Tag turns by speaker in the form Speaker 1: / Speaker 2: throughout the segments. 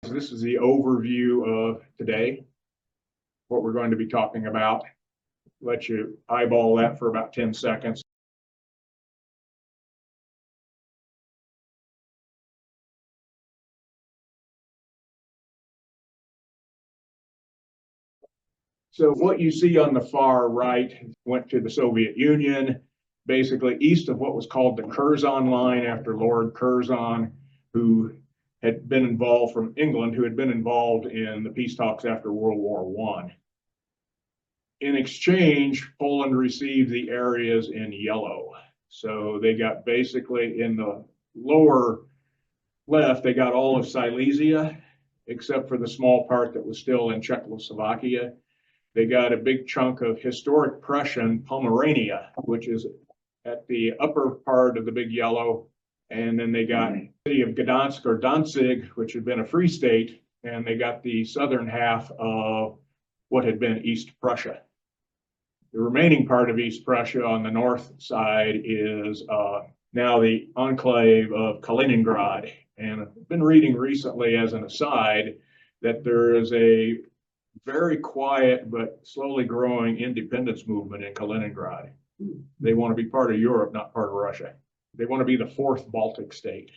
Speaker 1: This is the overview of today, what we're going to be talking about. Let you eyeball that for about 10 seconds. So what you see on the far right went to the Soviet Union, basically east of what was called the Curzon line after Lord Curzon, who had been involved from England, who had been involved in the peace talks after World War I. In exchange, Poland received the areas in yellow. So they got basically in the lower left, they got all of Silesia, except for the small part that was still in Czechoslovakia. They got a big chunk of historic Prussian Pomerania, which is at the upper part of the big yellow. And then they got the city of Gdansk or Danzig, which had been a free state, and they got the southern half of what had been East Prussia. The remaining part of East Prussia on the north side is now the enclave of Kaliningrad. And I've been reading recently, as an aside, that there is a very quiet but slowly growing independence movement in Kaliningrad. They want to be part of Europe, not part of Russia. They want to be the fourth Baltic state.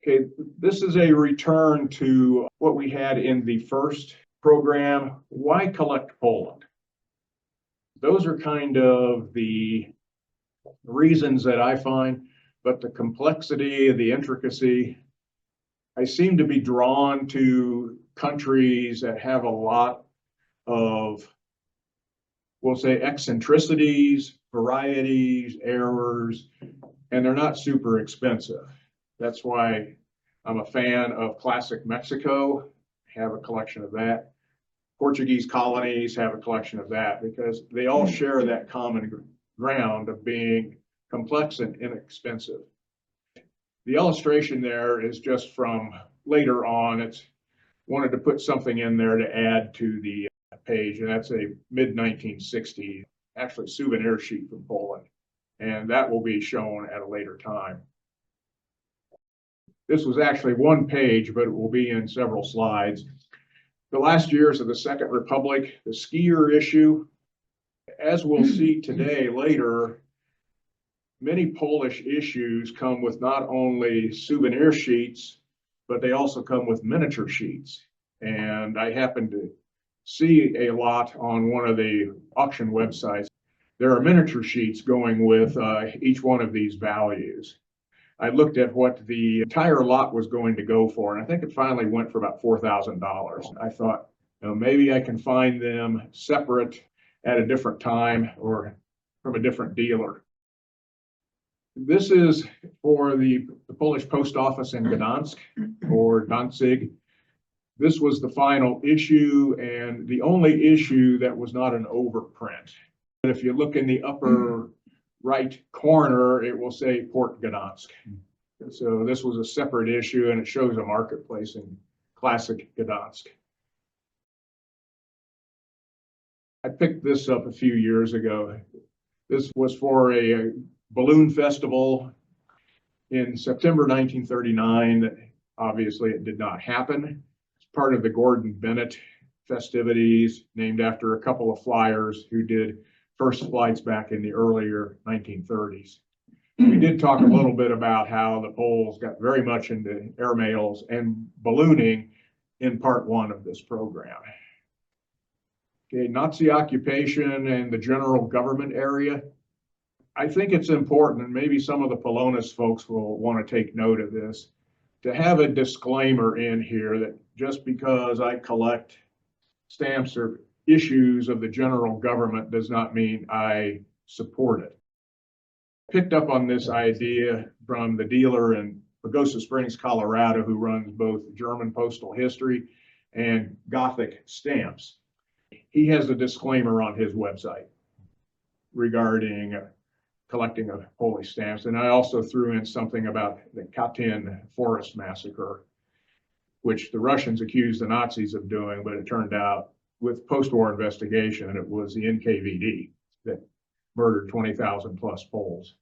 Speaker 1: Okay, this is a return to what we had in the first program. Why collect Poland? Those are kind of the reasons that I find, but the complexity, the intricacy, I seem to be drawn to countries that have a lot of, we'll say, eccentricities, varieties, errors, and they're not super expensive. That's why I'm a fan of classic Mexico, have a collection of that. Portuguese colonies have a collection of that, because they all share that common ground of being complex and inexpensive. The illustration there is just from later on. It's wanted to put something in there to add to the page, and that's a mid-1960s, actually souvenir sheet from Poland, and that will be shown at a later time. This was actually one page, but it will be in several slides. The last years of the Second Republic, the skier issue, as we'll see today later, many Polish issues come with not only souvenir sheets, but they also come with miniature sheets. And I happened to see a lot on one of the auction websites. There are miniature sheets going with each one of these values. I looked at what the entire lot was going to go for, and I think it finally went for about $4,000. I thought, maybe I can find them separate at a different time or from a different dealer. This is for the Polish post office in Gdansk or Danzig. This was the final issue and the only issue that was not an overprint. But if you look in the upper right corner, it will say Port Gdansk. So this was a separate issue, and it shows a marketplace in classic Gdansk. I picked this up a few years ago. This was for a balloon festival in September 1939. Obviously, it did not happen. It's part of the Gordon Bennett festivities, named after a couple of flyers who did first flights back in the earlier 1930s. We did talk a little bit about how the Poles got very much into airmails and ballooning in part one of this program. Okay, Nazi occupation and the general government area. I think it's important, and maybe some of the Polonus folks will want to take note of this, to have a disclaimer in here that just because I collect stamps or issues of the general government does not mean I support it. Picked up on this idea from the dealer in Pagosa Springs, Colorado, who runs both German postal history and Gothic stamps. He has a disclaimer on his website regarding collecting of Polish stamps. And I also threw in something about the Katyn forest massacre, which the Russians accused the Nazis of doing, but it turned out with post-war investigation, it was the NKVD that murdered 20,000 plus Poles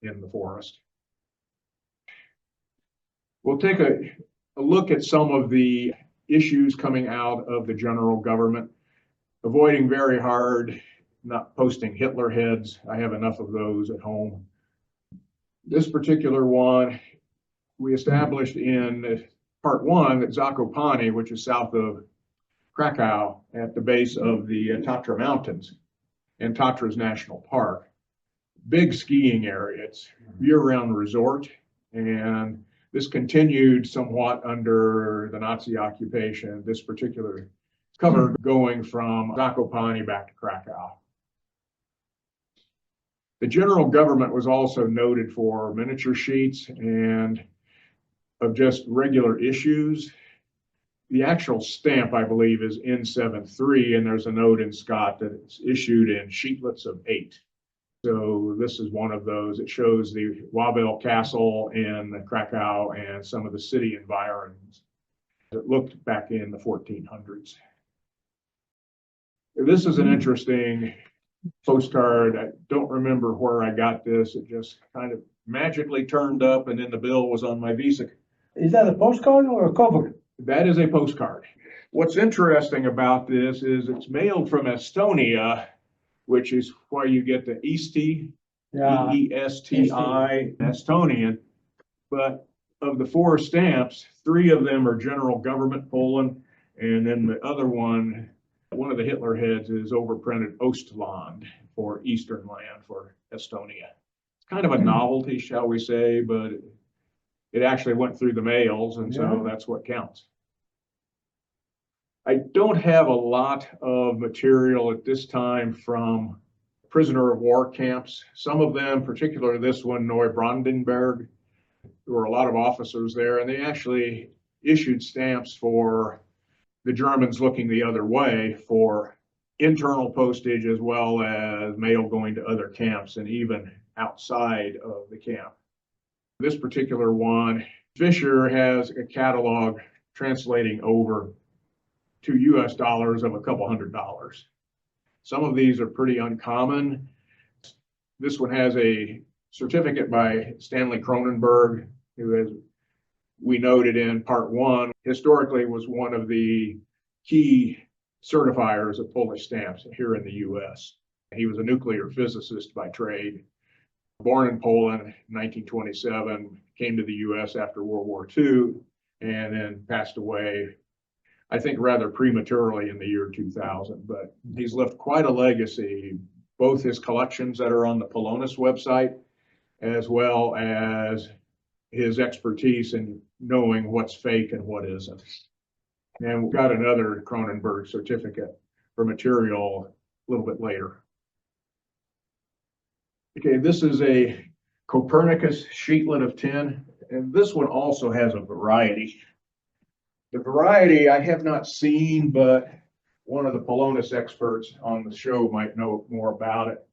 Speaker 1: in the forest. We'll take a a look at some of the issues coming out of the general government, avoiding very hard, not posting Hitler heads. I have enough of those at home. This particular one, we established in part one that Zakopane, which is south of Krakow at the base of the Tatra Mountains and Tatras National Park. Big skiing area. It's year-round resort, and this continued somewhat under the Nazi occupation, this particular cover going from Zakopane back to Krakow. The general government was also noted for miniature sheets and of just regular issues. The actual stamp, I believe, is N73, and there's a note in Scott that it's issued in sheetlets of 8. So this is one of those. It shows the Wawel Castle in Krakow and some of the city environs. It looked back in the 1400s. This is an interesting postcard. I don't remember where I got this. It just kind of magically turned up, and then the bill was on my Visa.
Speaker 2: Is that a postcard or a cover?
Speaker 1: That is a postcard. What's interesting about this is it's mailed from Estonia, which is why you get the Eesti, E-E-S-T-I, Estonian. But of the 4 stamps, 3 of them are general government Poland, and then the other one of the Hitler heads is overprinted Ostland for Eastern land for Estonia. It's kind of a novelty, shall we say, but it actually went through the mails, and so that's what counts. I don't have a lot of material at this time from prisoner of war camps. Some of them, particularly this one, Neubrandenburg, there were a lot of officers there, and they actually issued stamps for the Germans looking the other way for internal postage as well as mail going to other camps and even outside of the camp. This particular one, Fisher has a catalog translating over to US dollars of a couple $100. Some of these are pretty uncommon. This one has a certificate by Stanley Cronenberg, who, as we noted in part one, historically was one of the key certifiers of Polish stamps here in the US. He was a nuclear physicist by trade, born in Poland in 1927, came to the US after World War II, and then passed away, I think, rather prematurely in the year 2000. But he's left quite a legacy, both his collections that are on the Polonus website, as well as his expertise in knowing what's fake and what isn't. And we've got another Cronenberg certificate for material a little bit later. Okay, this is a Copernicus sheetlet of 10, and this one also has a variety. The variety I have not seen, but one of the Polonus experts on the show might know more about it.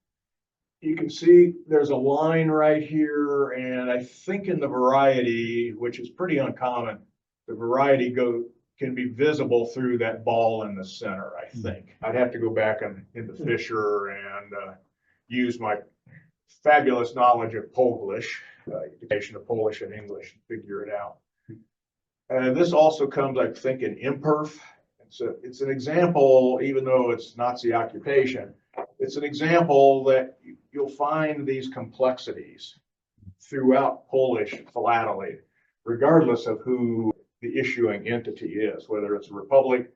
Speaker 1: You can see there's a line right here, and I think in the variety, which is pretty uncommon, the variety can be visible through that ball in the center, I think. I'd have to go back into Fisher and use my fabulous knowledge of Polish, education of Polish and English, and figure it out. This also comes, I think, in imperf. It's an example, even though it's Nazi occupation, it's an example that you'll find these complexities throughout Polish philately, regardless of who the issuing entity is, whether it's a republic,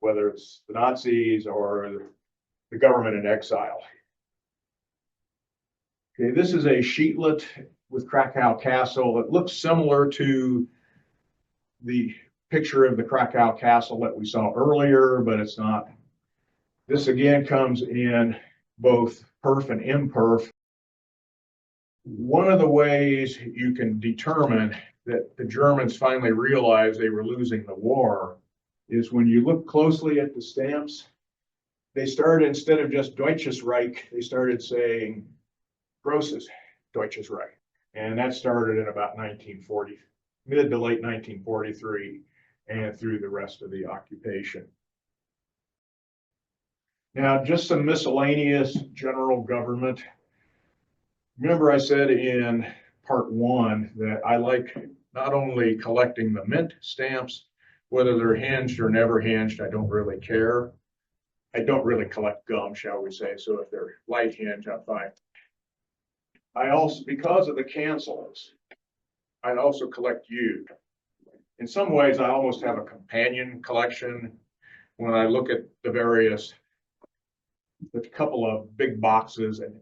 Speaker 1: whether it's the Nazis or the government in exile. Okay, this is a sheetlet with Krakow Castle. It looks similar to the picture of the Krakow Castle that we saw earlier, but it's not. This again comes in both perf and imperf. One of the ways you can determine that the Germans finally realized they were losing the war is when you look closely at the stamps, they started, instead of just Deutsches Reich, they started saying Großes Deutsches Reich. And that started in about 1940, mid to late 1943, and through the rest of the occupation. Now, just some miscellaneous general government. Remember I said in part one that I like not only collecting the mint stamps, whether they're hinged or never hinged, I don't really care. I don't really collect gum, shall we say, so if they're light hinge, I'm fine. I also, because of the cancels, I also collect used. In some ways, I almost have a companion collection when I look at the various, a couple of big boxes and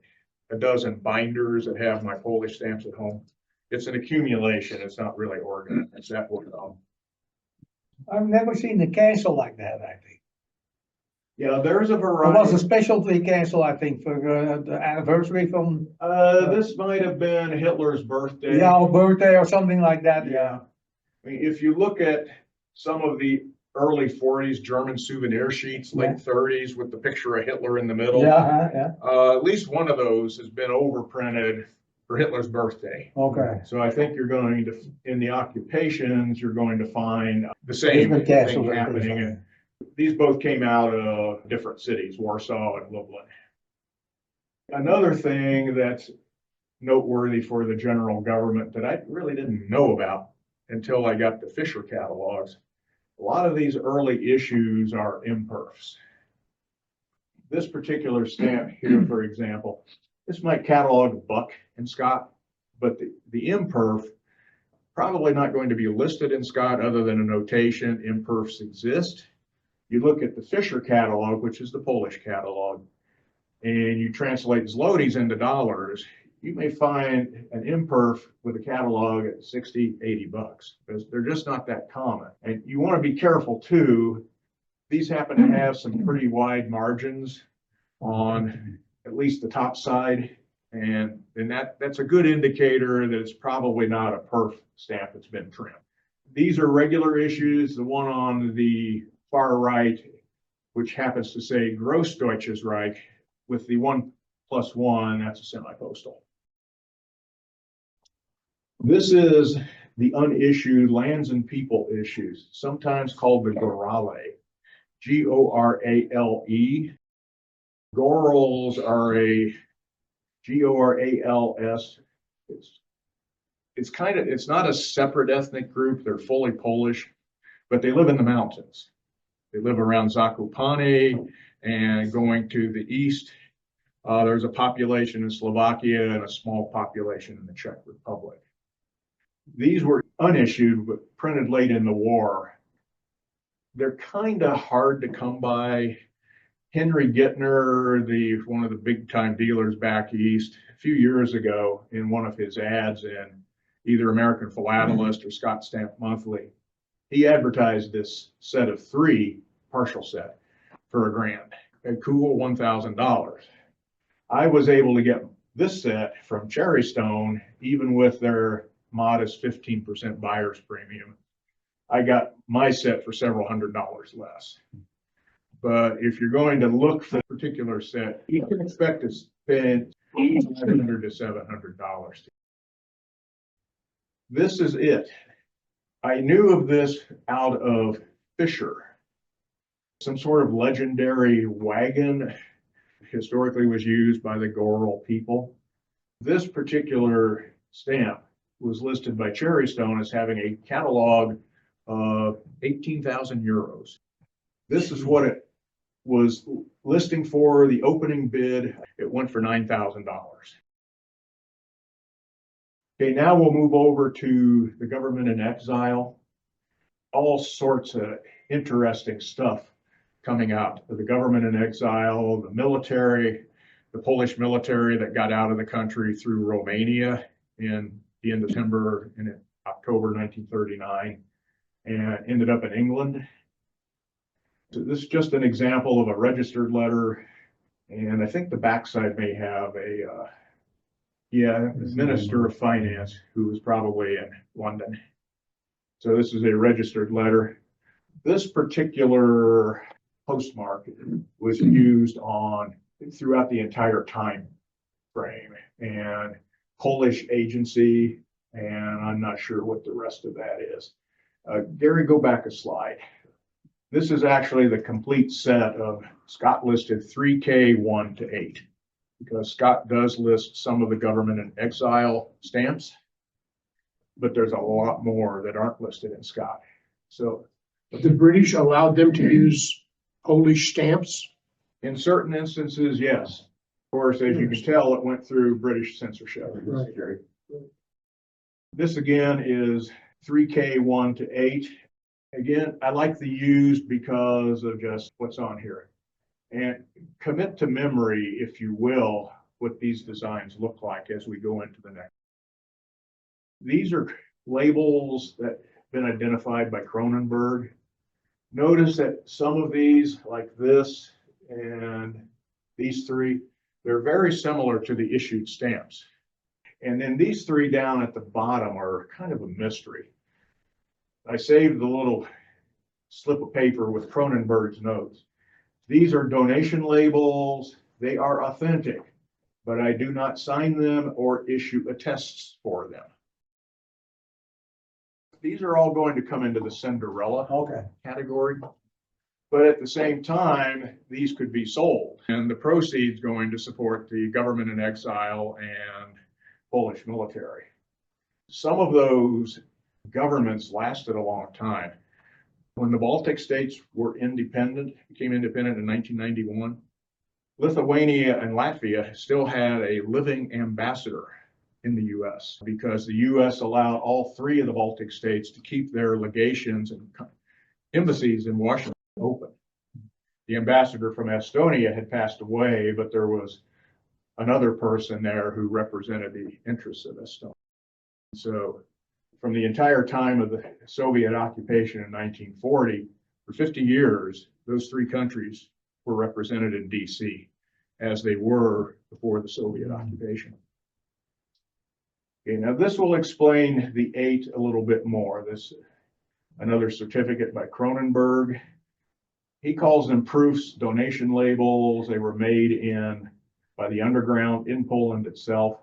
Speaker 1: a dozen binders that have my Polish stamps at home. It's an accumulation. It's not really organized that way.
Speaker 2: I've never seen a cancel like that, I think.
Speaker 1: Yeah, there's a
Speaker 2: It
Speaker 1: variety.
Speaker 2: was a specialty cancel, I think, for the anniversary from,
Speaker 1: This might have been Hitler's birthday.
Speaker 2: yeah, or birthday or something like that.
Speaker 1: Yeah. I mean, if you look at some of the early 40s German souvenir sheets, late
Speaker 2: Yeah.
Speaker 1: 30s with the picture of Hitler in the middle.
Speaker 2: Yeah, yeah,
Speaker 1: At least one of those has been overprinted for Hitler's birthday.
Speaker 2: okay.
Speaker 1: So I think you're going to, in the occupations, you're going to find the same
Speaker 2: Different
Speaker 1: thing
Speaker 2: castles and
Speaker 1: happening.
Speaker 2: things like
Speaker 1: And these both came out of different cities, Warsaw and Lublin. Another thing that's noteworthy for the general government that I really didn't know about until I got the Fisher catalogs. A lot of these early issues are imperfs. This particular stamp here, for example, this might catalog Buck and Scott, but the imperf probably not going to be listed in Scott other than a notation. Imperfs exist. You look at the Fisher catalog, which is the Polish catalog, and you translate zlotys into dollars, you may find an imperf with a catalog at 60, 80 bucks, because they're just not that common. And you want to be careful too. These happen to have some pretty wide margins on at least the top side. And that's a good indicator that it's probably not a perf stamp that's been trimmed. These are regular issues. The one on the far right, which happens to say Grossdeutsches Reich, with the 1+1, that's a semi-postal. This is the unissued lands and people issues, sometimes called the Gorale, G-O-R-A-L-E. Gorals are a G-O-R-A-L-S. It's not a separate ethnic group. They're fully Polish, but they live in the mountains. They live around Zakopane and going to the east. There's a population in Slovakia and a small population in the Czech Republic. These were unissued, but printed late in the war. They're kind of hard to come by. Henry Gittner, one of the big time dealers back east, a few years ago in one of his ads in either American Philatelist or Scott Stamp Monthly, he advertised this set of 3 partial set for $1,000, a cool $1,000. I was able to get this set from Cherry Stone, even with their modest 15% buyer's premium. I got my set for several $100s less. But if you're going to look for a particular set, you can expect to spend $500 to $700. This is it. I knew of this out of Fisher. Some sort of legendary wagon historically was used by the Goral people. This particular stamp was listed by Cherry Stone as having a catalog of 18,000 euros. This is what it was listing for. The opening bid, it went for $9,000. Okay, now we'll move over to the government in exile. All sorts of interesting stuff coming out of the government in exile, the military, the Polish military that got out of the country through Romania in the end of September and October 1939 and ended up in England. So this is just an example of a registered letter, and I think the backside may have a Minister of Finance who was probably in London. So this is a registered letter. This particular postmark was used throughout the entire time frame, and Polish agency, and I'm not sure what the rest of that is. Gary, go back a slide. This is actually the complete set of Scott listed 3K 1 to 8, because Scott does list some of the government in exile stamps. but there's a lot more that aren't listed in Scott. So
Speaker 3: The British allowed them to use Polish stamps.
Speaker 1: in certain instances, yes. Of course, as you can tell, it went through British censorship.
Speaker 3: Right.
Speaker 1: This again is 3K 1 to 8. Again, I like the used because of just what's on here. And commit to memory, if you will, what these designs look like as we go into the next. These are labels that have been identified by Cronenberg. Notice that some of these, like this and these three, they're very similar to the issued stamps. And then these three down at the bottom are kind of a mystery. I saved the little slip of paper with Cronenberg's notes. These are donation labels. They are authentic, but I do not sign them or issue attests for them. These are all going to come into the Cinderella category, but at the same time, these could be sold and the proceeds going to support the government in exile and Polish military. Some of those governments lasted a long time. When the Baltic states were independent, became independent in 1991, Lithuania and Latvia still had a living ambassador in the US because the US allowed all three of the Baltic states to keep their legations and embassies in Washington open. The ambassador from Estonia had passed away, but there was another person there who represented the interests of Estonia. So from the entire time of the Soviet occupation in 1940, for 50 years, those three countries were represented in DC as they were before the Soviet occupation. Okay, now this will explain the 8 a little bit more. This, another certificate by Cronenberg. He calls them proofs, donation labels. They were made by the underground in Poland itself.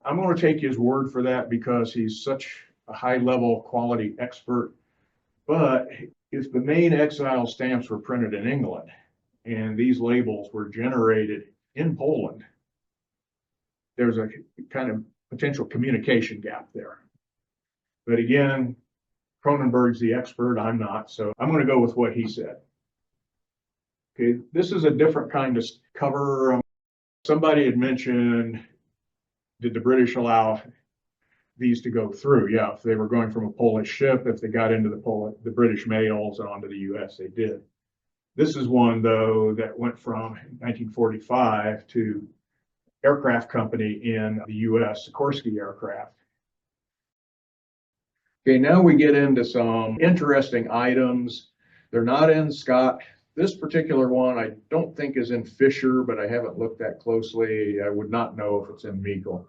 Speaker 1: I'm going to take his word for that because he's such a high-level quality expert. But if the main exile stamps were printed in England and these labels were generated in Poland, there's a kind of potential communication gap there. But again, Cronenberg's the expert, I'm not, so I'm going to go with what he said. Okay, this is a different kind of cover. Somebody had mentioned, did the British allow these to go through? Yeah, if they were going from a Polish ship, if they got into the British mails and onto the US, they did. This is one, though, that went from 1945 to aircraft company in the US, Sikorsky aircraft. Okay, now we get into some interesting items. They're not in Scott. This particular one I don't think is in Fisher, but I haven't looked that closely. I would not know if it's in Meikle.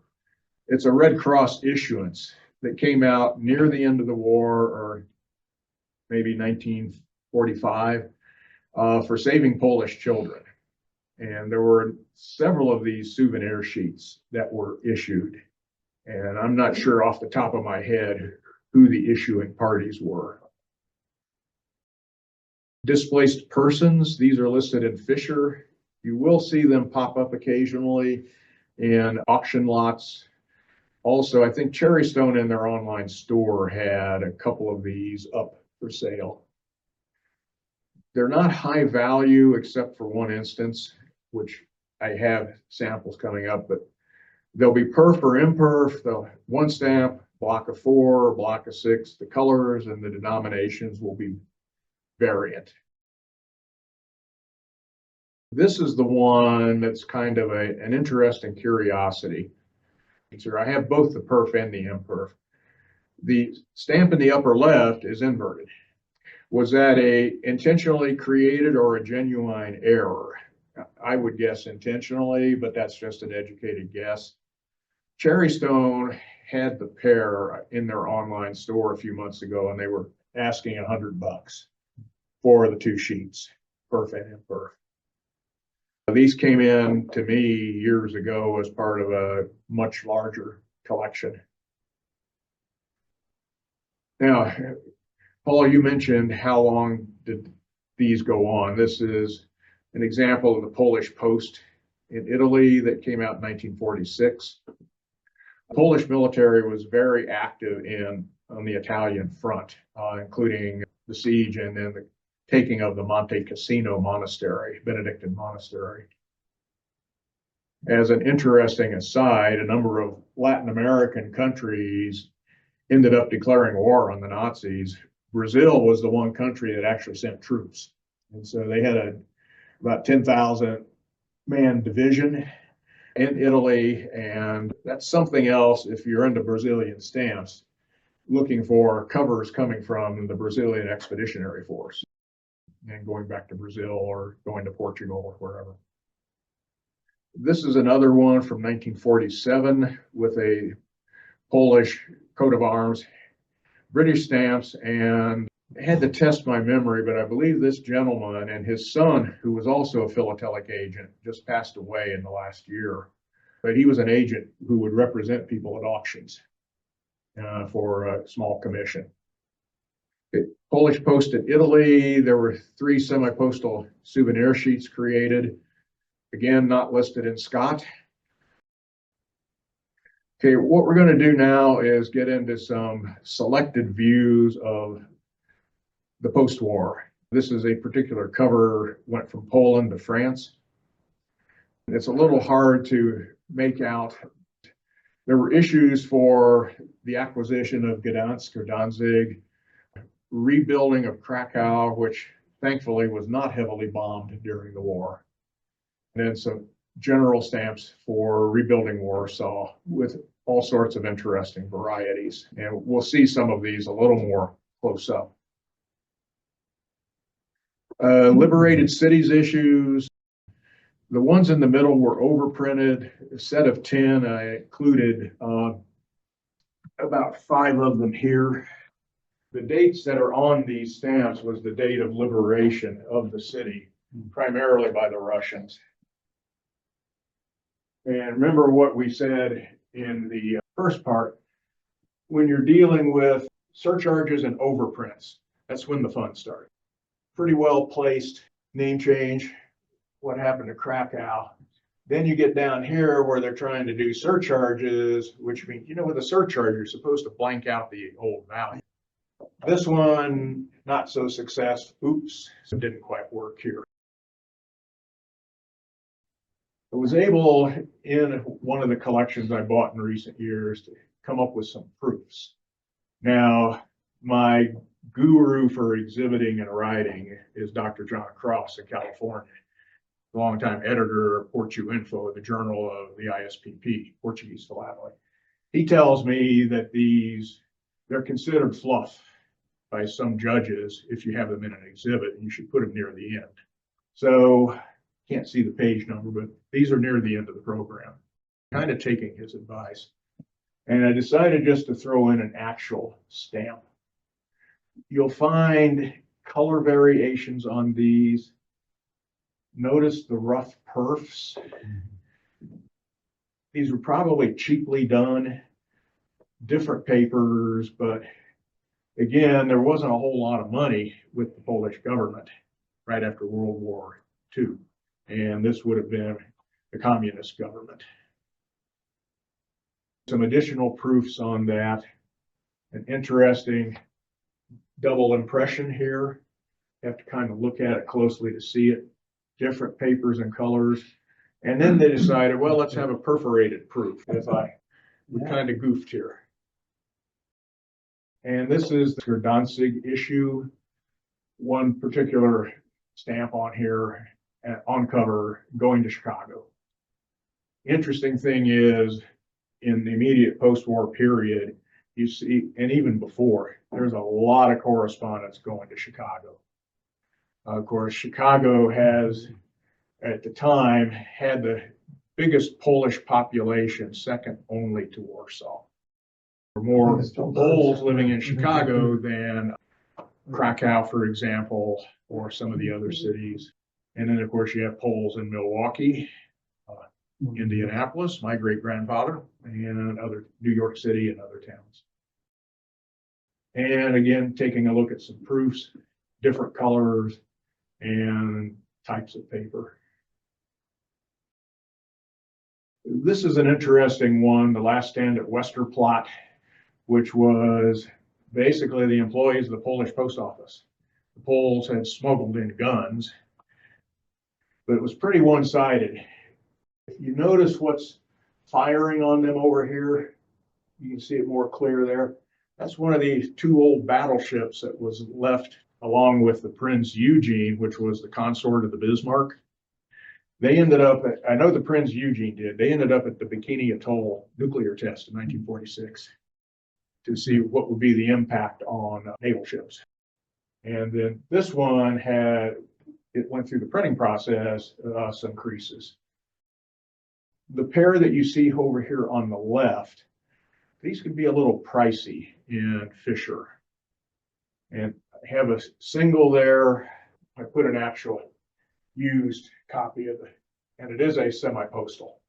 Speaker 1: It's a Red Cross issuance that came out near the end of the war, or maybe 1945, for saving Polish children. And there were several of these souvenir sheets that were issued. And I'm not sure off the top of my head who the issuing parties were. Displaced persons, these are listed in Fisher. You will see them pop up occasionally in auction lots. Also, I think Cherry Stone in their online store had a couple of these up for sale. They're not high value except for one instance, which I have samples coming up, but they'll be perf or imperf. They'll one stamp, block of 4, block of 6. The colors and the denominations will be variant. This is the one that's kind of an interesting curiosity. So I have both the perf and the imperf. The stamp in the upper left is inverted. Was that a intentionally created or a genuine error? I would guess intentionally, but that's just an educated guess. Cherry Stone had the pair in their online store a few months ago, and they were asking $100 for the 2 sheets, perf and imperf. These came in to me years ago as part of a much larger collection. Now, Paul, you mentioned how long did these go on? This is an example of the Polish Post in Italy that came out in 1946. The Polish military was very active on the Italian front, including the siege and then the taking of the Monte Cassino monastery, Benedictine monastery. As an interesting aside, a number of Latin American countries ended up declaring war on the Nazis. Brazil was the one country that actually sent troops. And so they had about 10,000 man division in Italy. And that's something else if you're into Brazilian stamps, looking for covers coming from the Brazilian Expeditionary Force and going back to Brazil or going to Portugal or wherever. This is another one from 1947 with a Polish coat of arms, British stamps, and I had to test my memory, but I believe this gentleman and his son, who was also a philatelic agent, just passed away in the last year. But he was an agent who would represent people at auctions for a small commission. Polish Post in Italy, there were 3 semi-postal souvenir sheets created. Again, not listed in Scott. Okay, what we're going to do now is get into some selected views of the post-war. This is a particular cover, went from Poland to France. It's a little hard to make out. There were issues for the acquisition of Gdansk or Danzig, rebuilding of Krakow, which thankfully was not heavily bombed during the war. And then some general stamps for rebuilding Warsaw with all sorts of interesting varieties. And we'll see some of these a little more close up. Liberated cities issues. The ones in the middle were overprinted. A set of 10, I included about 5 of them here. The dates that are on these stamps was the date of liberation of the city, primarily by the Russians. And remember what we said in the first part, when you're dealing with surcharges and overprints, that's when the fun started. Pretty well placed name change, what happened to Krakow. Then you get down here where they're trying to do surcharges, which means, with a surcharge, you're supposed to blank out the old value. This one, not so successful. Oops, it didn't quite work here. I was able, in one of the collections I bought in recent years, to come up with some proofs. Now, my guru for exhibiting and writing is Dr. John Cross in California, longtime editor of Portu Info, the journal of the ISPP, Portuguese Philatelic. He tells me that they're considered fluff by some judges if you have them in an exhibit, and you should put them near the end. So, can't see the page number, but these are near the end of the program. Kind of taking his advice. And I decided just to throw in an actual stamp. You'll find color variations on these. Notice the rough perfs. These were probably cheaply done, different papers, but again, there wasn't a whole lot of money with the Polish government right after World War II. And this would have been the communist government. Some additional proofs on that. An interesting double impression here. You have to kind of look at it closely to see it. Different papers and colors. And then they decided, well, let's have a perforated proof. We kind of goofed here. And this is the Danzig issue. One particular stamp on here, on cover, going to Chicago. Interesting thing is, in the immediate post-war period, you see, and even before, there's a lot of correspondence going to Chicago. Of course, Chicago has, at the time, had the biggest Polish population, second only to Warsaw. There were more Poles living in Chicago than Krakow, for example, or some of the other cities. And then, of course, you have Poles in Milwaukee, Indianapolis, my great-grandfather, and New York City and other towns. And again, taking a look at some proofs, different colors, and types of paper. This is an interesting one, the last stand at Westerplatte, which was basically the employees of the Polish post office. The Poles had smuggled in guns, but it was pretty one-sided. If you notice what's firing on them over here, you can see it more clear there. That's one of these two old battleships that was left along with the Prince Eugene, which was the consort of the Bismarck. They ended up at, I know the Prince Eugene did, they ended up at the Bikini Atoll nuclear test in 1946 to see what would be the impact on naval ships. And then this one it went through the printing process, some creases. The pair that you see over here on the left, these could be a little pricey in Fisher. And I have a single there. I put an actual used copy of it, and it is a semi-postal.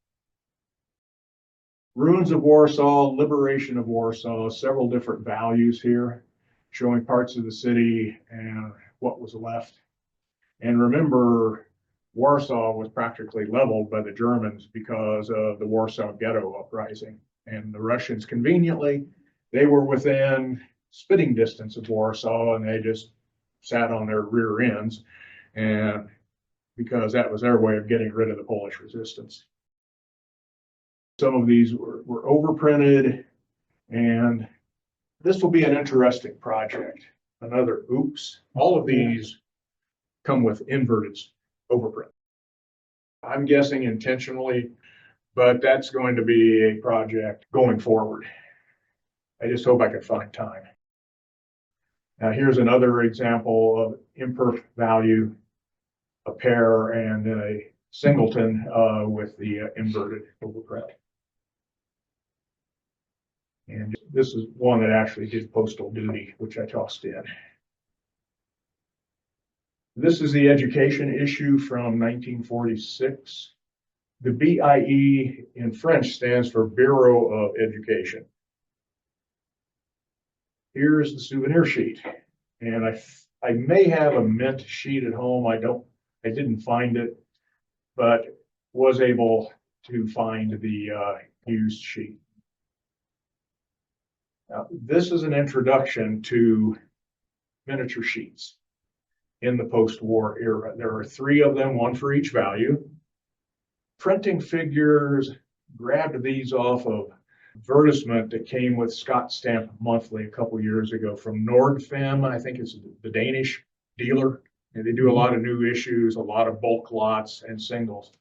Speaker 1: Ruins of Warsaw, Liberation of Warsaw, several different values here, showing parts of the city and what was left. And remember, Warsaw was practically leveled by the Germans because of the Warsaw Ghetto uprising. And the Russians, conveniently, they were within spitting distance of Warsaw, and they just sat on their rear ends, and because that was their way of getting rid of the Polish resistance. Some of these were overprinted, and this will be an interesting project. Another, oops, all of these come with inverted overprint. I'm guessing intentionally, but that's going to be a project going forward. I just hope I can find time. Now here's another example of imperf value, a pair and a singleton with the inverted overprint. And this is one that actually did postal duty, which I tossed in. This is the education issue from 1946. The BIE in French stands for Bureau of Education. Here's the souvenir sheet. And I may have a mint sheet at home. I didn't find it, but was able to find the used sheet. Now, this is an introduction to miniature sheets in the post-war era. There are 3 of them, 1 for each value. Printing figures, grabbed these off of advertisement that came with Scott Stamp Monthly a couple years ago from Nordfem. I think it's the Danish dealer. And they do a lot of new issues, a lot of bulk lots and singles.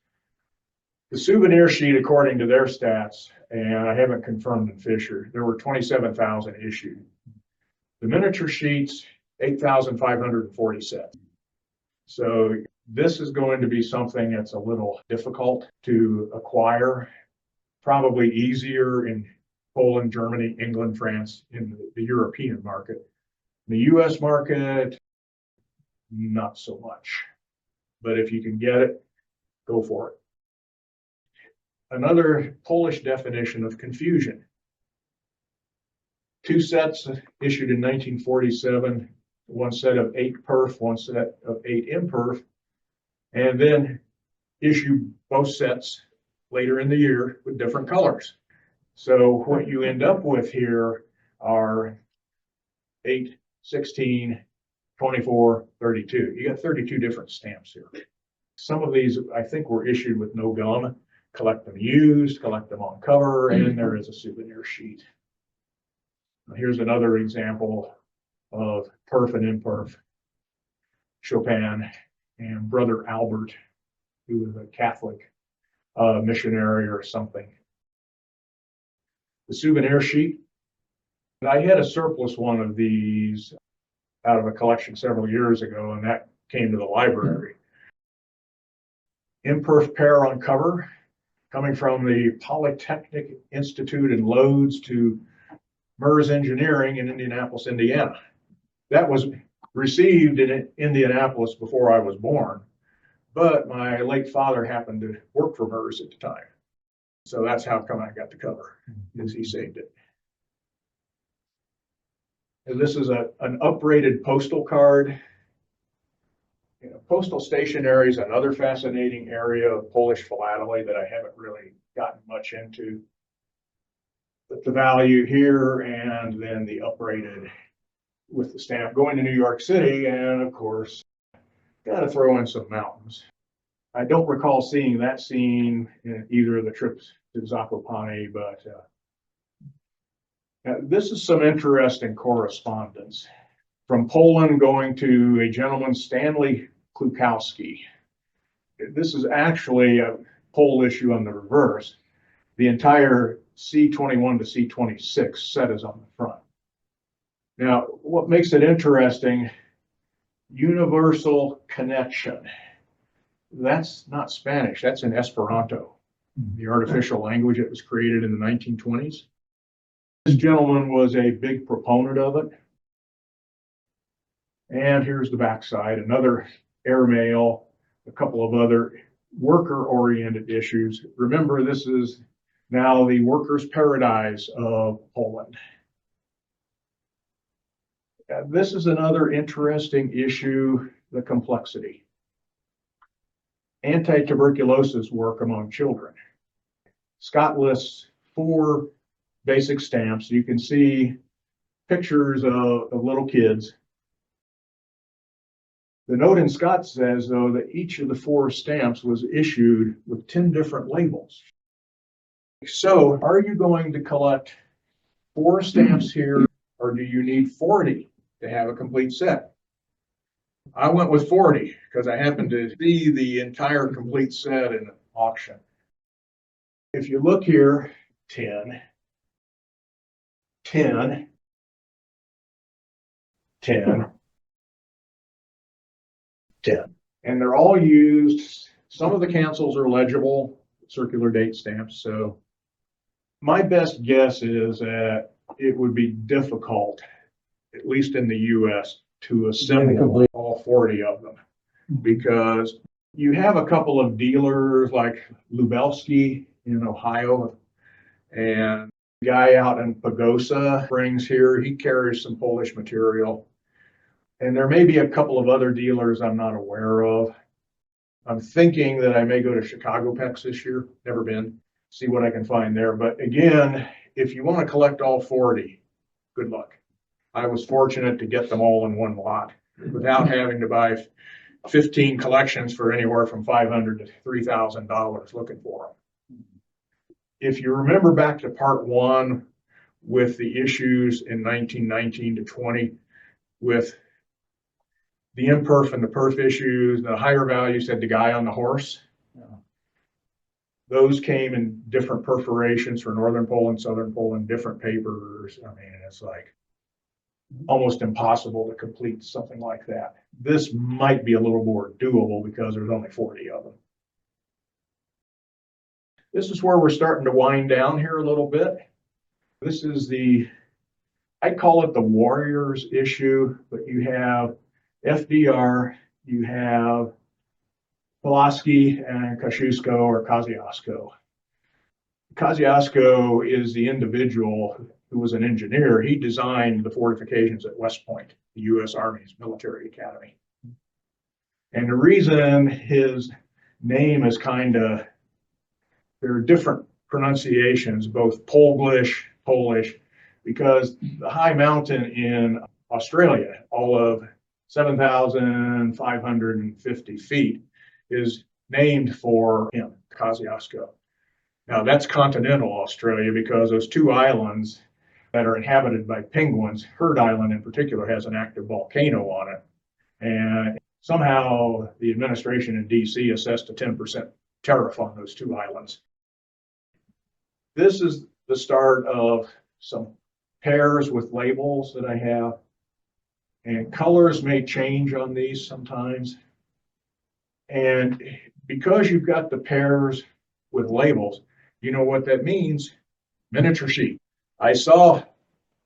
Speaker 1: The souvenir sheet, according to their stats, and I haven't confirmed in Fisher, there were 27,000 issued. The miniature sheets, 8,547. So this is going to be something that's a little difficult to acquire, probably easier in Poland, Germany, England, France, in the European market. The US market, not so much. But if you can get it, go for it. Another Polish definition of confusion. 2 sets issued in 1947, 1 set of 8 perf, 1 set of 8 imperf, and then issue both sets later in the year with different colors. So what you end up with here are 8, 16, 24, 32. You got 32 different stamps here. Some of these I think were issued with no gum. Collect them used, collect them on cover, and there is a souvenir sheet. Here's another example of perf and imperf. Chopin and Brother Albert, who was a Catholic missionary or something. The souvenir sheet. I had a surplus one of these out of a collection several years ago, and that came to the library. Imperf pair on cover, coming from the Polytechnic Institute in Lodz to MERS Engineering in Indianapolis, Indiana. That was received in Indianapolis before I was born, but my late father happened to work for MERS at the time. So that's how come I got the cover, is he saved it. And this is an uprated postal card. Postal stationery is another fascinating area of Polish philately that I haven't really gotten much into. But the value here and then the uprated with the stamp going to New York City, and of course, got to throw in some mountains. I don't recall seeing that scene in either of the trips to Zakopane, but this is some interesting correspondence from Poland going to a gentleman, Stanley Klukowski. This is actually a poll issue on the reverse. The entire C21 to C26 set is on the front. Now, what makes it interesting, universal connection. That's not Spanish, that's in Esperanto, the artificial language that was created in the 1920s. This gentleman was a big proponent of it. And here's the backside, another airmail, a couple of other worker-oriented issues. Remember, this is now the workers' paradise of Poland. This is another interesting issue, the complexity. Anti-tuberculosis work among children. Scott lists 4 basic stamps. You can see pictures of little kids. The note in Scott says, though, that each of the 4 stamps was issued with 10 different labels. So are you going to collect 4 stamps here, or do you need 40 to have a complete set? I went with 40 because I happened to see the entire complete set in auction. If you look here, 10, 10, 10, 10. And they're all used. Some of the cancels are legible, circular date stamps. So my best guess is that it would be difficult, at least in the US, to assemble all 40 of them, because you have a couple of dealers like Lubelski in Ohio, and the guy out in Pagosa Springs here, he carries some Polish material. And there may be a couple of other dealers I'm not aware of. I'm thinking that I may go to Chicago Pex this year, never been, see what I can find there. But again, if you want to collect all 40, good luck. I was fortunate to get them all in one lot without having to buy 15 collections for anywhere from $500 to $3,000 looking for them. If you remember back to part 1 with the issues in 1919 to 20 with the imperf and the perf issues, the higher values had the guy on the horse. Those came in different perforations for Northern Poland, Southern Poland, different papers. I mean, it's like almost impossible to complete something like that. This might be a little more doable because there's only 40 of them. This is where we're starting to wind down here a little bit. This is I call it the Warriors issue, but you have FDR, you have Pulaski and Kosciuszko or Kosciuszko. Kosciuszko is the individual who was an engineer. He designed the fortifications at West Point, the U.S. Army's military academy. And the reason his name is there are different pronunciations, both Polish, because the high mountain in Australia, all of 7,550 feet, is named for him, Kosciuszko. Now that's continental Australia because those 2 islands that are inhabited by penguins, Heard Island in particular has an active volcano on it. And somehow the administration in DC assessed a 10% tariff on those 2 islands. This is the start of some pairs with labels that I have. And colors may change on these sometimes. And because you've got the pairs with labels, you know what that means? Miniature sheet. I saw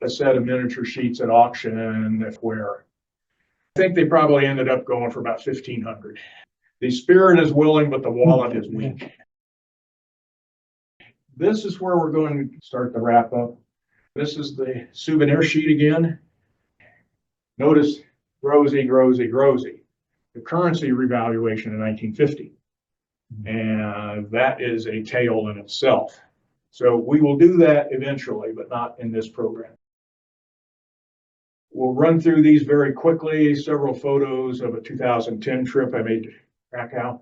Speaker 1: a set of miniature sheets at auction where I think they probably ended up going for about $1,500. The spirit is willing, but the wallet is weak. This is where we're going to start the wrap up. This is the souvenir sheet again. Notice Grosy. The currency revaluation in 1950. And that is a tale in itself. So we will do that eventually, but not in this program. We'll run through these very quickly. Several photos of a 2010 trip I made to Krakow.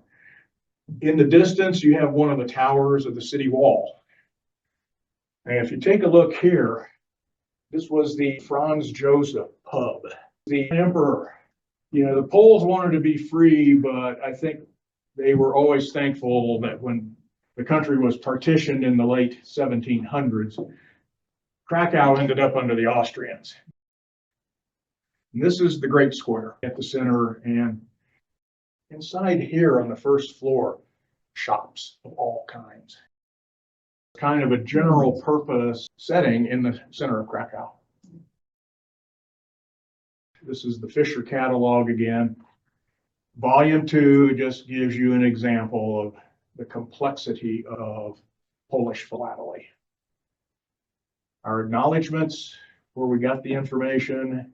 Speaker 1: In the distance, you have one of the towers of the city wall. And if you take a look here, this was the Franz Joseph pub. The emperor, the Poles wanted to be free, but I think they were always thankful that when the country was partitioned in the late 1700s, Krakow ended up under the Austrians. And this is the Great Square at the center, and inside here on the first floor, shops of all kinds. Kind of a general purpose setting in the center of Krakow. This is the Fisher catalog again. Volume 2 just gives you an example of the complexity of Polish philately. Our acknowledgments, where we got the information,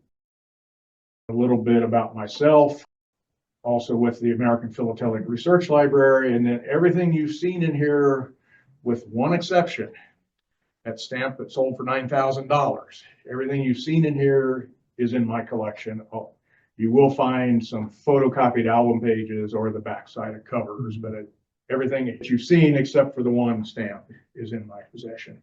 Speaker 1: a little bit about myself, also with the American Philatelic Research Library, and then everything you've seen in here, with one exception, that stamp that sold for $9,000. Everything you've seen in here is in my collection. Oh, you will find some photocopied album pages or the backside of covers, but everything that you've seen except for the one stamp is in my possession.